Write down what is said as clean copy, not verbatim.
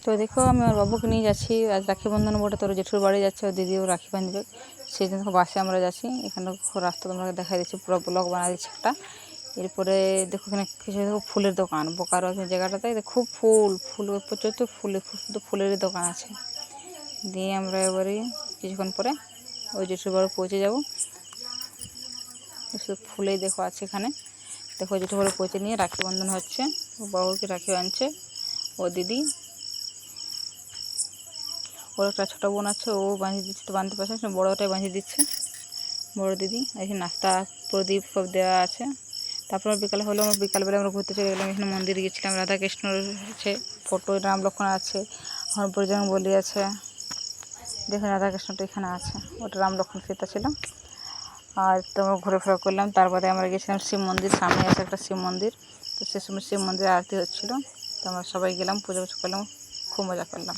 তো দেখো আমি আমার বাবুকে নিয়ে যাচ্ছি, আজ রাখি বন্ধন বটে, তোর জেঠুর বাড়ি যাচ্ছে, ওর দিদিও রাখি বাঁধবে, সেই জন্য বাসে আমরা যাচ্ছি। এখানে রাস্তা তোমরা দেখা দিচ্ছি, পুরো ব্লক বানা দিচ্ছে একটা। এরপরে দেখো এখানে কিছু দেখো ফুলের দোকান, বোকারো জায়গাটাতে খুব ফুল প্রচুর, তো শুধু ফুলেরই দোকান আছে। দিয়ে আমরা এবারে কিছুক্ষণ পরে ওই জেঠুর বাড়ি পৌঁছে যাবো। শুধু ফুলেই দেখো আছে এখানে। দেখো জেঠুর বাড়ি পৌঁছে নিয়ে রাখি বন্ধন হচ্ছে, ও বাবুকে রাখি বাঁধছে ও দিদি। ওর একটা ছোটো বোন আছে, ও বাঁধিয়ে দিচ্ছে, তো বাঁধতে পারছে না, বড়োটাই বাঁধিয়ে দিচ্ছে বড় দিদি। এখানে নাস্তা প্রদীপ সব দেওয়া আছে। তারপর বিকালে হলো, আমরা বিকালবেলা আমরা ঘুরতে চলে গেলাম। এখানে মন্দিরে গেছিলাম, রাধাকৃষ্ণর আছে ফটো, রাম লক্ষ্মণ আছে, হরপ্রজং বলি আছে। দেখুন রাধাকৃষ্ণটা এখানে আছে, ওটা রাম লক্ষ্মণ সীতা ছিল। আর তো আমরা ঘুরে ফেরা করলাম। তারপরে আমরা গেছিলাম শিব মন্দির, সামনে আছে একটা শিব মন্দির, তো সে সময় শিব মন্দিরে আরতি হচ্ছিলো, তো আমরা সবাই গেলাম, পুজো করলাম, খুব মজা করলাম।